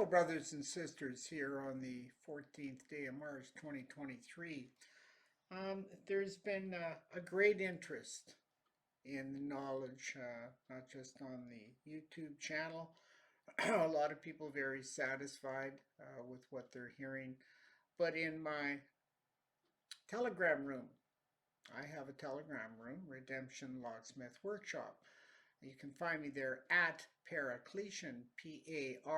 Hello, brothers and sisters, here on the 14th day of March 2023. There's been a great interest in the knowledge, not just on the YouTube channel. A lot of people very satisfied with what they're hearing, but in my Telegram room, I have a Telegram room, Redemption Locksmith Workshop. You can find me there at Paracletian, Paracletian.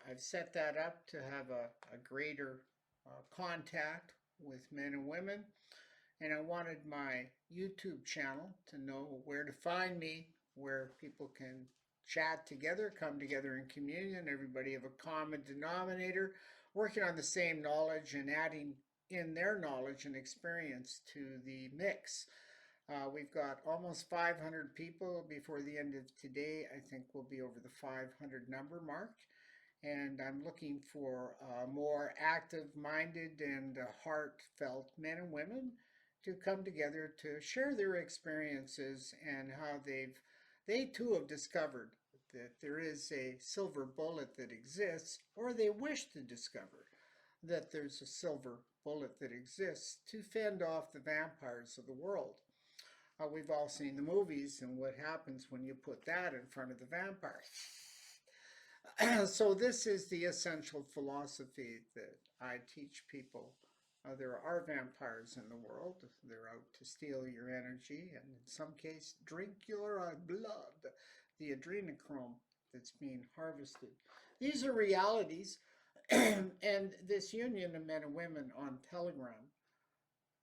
I've set that up to have a greater contact with men and women, and I wanted my YouTube channel to know where to find me, where people can chat together, come together in communion, everybody have a common denominator, working on the same knowledge and adding in their knowledge and experience to the mix. We've got almost 500 people before the end of today. I think we'll be over the 500 number mark. And I'm looking for more active-minded and heartfelt men and women to come together to share their experiences and how they too have discovered that there is a silver bullet that exists, or they wish to discover that there's a silver bullet that exists to fend off the vampires of the world. We've all seen the movies and what happens when you put that in front of the vampire. So this is the essential philosophy that I teach people. There are vampires in the world. They're out to steal your energy and in some case drink your blood, the adrenochrome that's being harvested. These are realities. And this union of men and women on Telegram,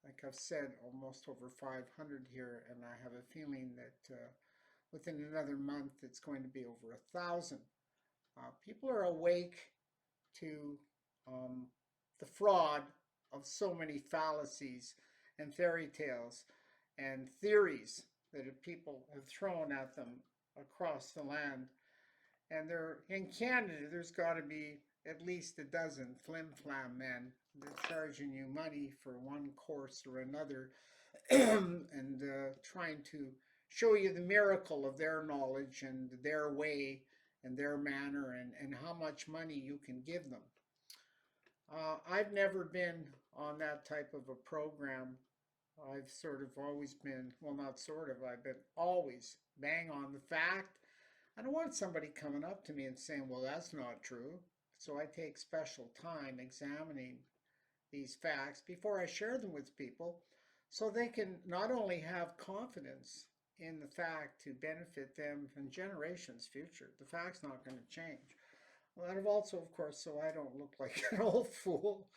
like I've said, almost over 500 here, and I have a feeling that within another month it's going to be over 1,000. People are awake to the fraud of so many fallacies and fairy tales and theories that people have thrown at them across the land. And in Canada, there's got to be at least a dozen flim-flam men that are charging you money for one course or another and trying to show you the miracle of their knowledge and their way and their manner and how much money you can give them. I've never been on that type of a program. I've sort of always been, well, not sort of, I've been always bang on the fact. I don't want somebody coming up to me and saying, well, that's not true. So I take special time examining these facts before I share them with people so they can not only have confidence in the fact to benefit them and generations future. The fact's not going to change. Well, and also, of course, so I don't look like an old fool.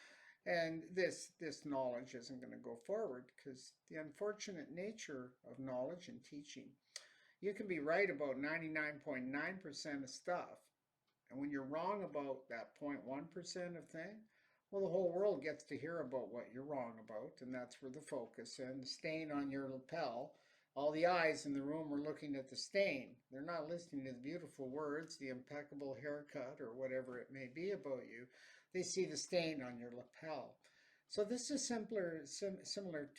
And this knowledge isn't going to go forward because the unfortunate nature of knowledge and teaching, you can be right about 99.9% of stuff. And when you're wrong about that 0.1% of thing, well, the whole world gets to hear about what you're wrong about, and that's where the focus and the stain on your lapel. All the eyes in the room are looking at the stain. They're not listening to the beautiful words, the impeccable haircut, or whatever it may be about you. They see the stain on your lapel. So this is similar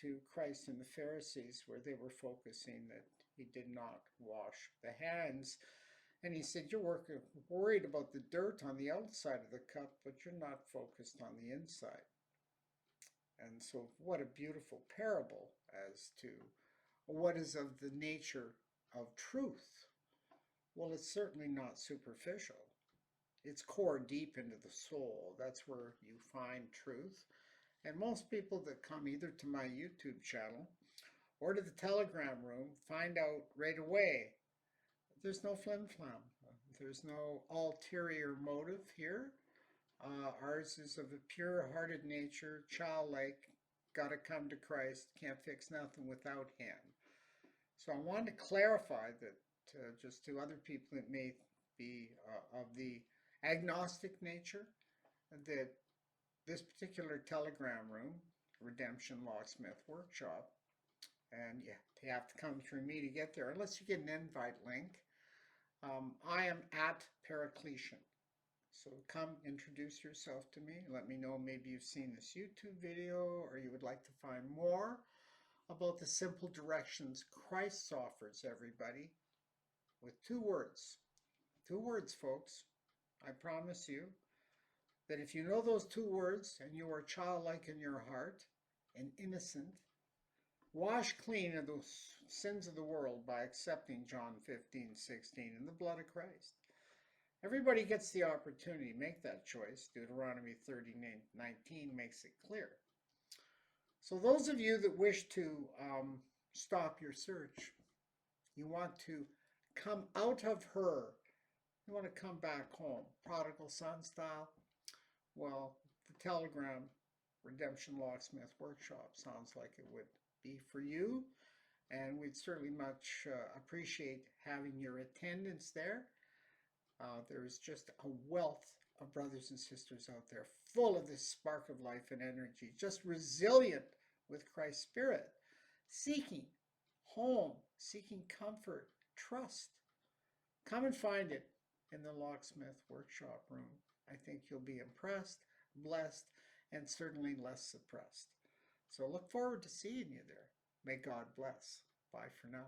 to Christ and the Pharisees, where they were focusing that he did not wash the hands. And he said, you're worried about the dirt on the outside of the cup, but you're not focused on the inside. And so what a beautiful parable as to what is of the nature of truth. Well, it's certainly not superficial. It's core deep into the soul. That's where you find truth. And most people that come either to my YouTube channel or to the Telegram room find out right away. There's no flim-flam. There's no ulterior motive here. Ours is of a pure-hearted nature, childlike, got to come to Christ, can't fix nothing without him. So I wanted to clarify that just to other people that may be of the agnostic nature, that this particular Telegram room, Redemption Locksmith Workshop, and you have to come through me to get there, unless you get an invite link. I am at Paracletian. So come introduce yourself to me. Let me know maybe you've seen this YouTube video or you would like to find more about the simple directions Christ offers everybody with two words. Two words, folks. I promise you that if you know those two words and you are childlike in your heart and innocent, wash clean of the sins of the world by accepting John 15:16 in the blood of Christ. Everybody gets the opportunity to make that choice. Deuteronomy 30:19 makes it clear. So those of you that wish to stop your search, you want to come out of her, you want to come back home, prodigal son style, well, the Telegram Redemption Locksmith Workshop sounds like it would be for you. And we'd certainly much appreciate having your attendance there. There's just a wealth of brothers and sisters out there full of this spark of life and energy, just resilient with Christ's Spirit, seeking home, seeking comfort, trust. Come and find it in the Locksmith Workshop room. I think you'll be impressed, blessed, and certainly less suppressed. So look forward to seeing you there. May God bless. Bye for now.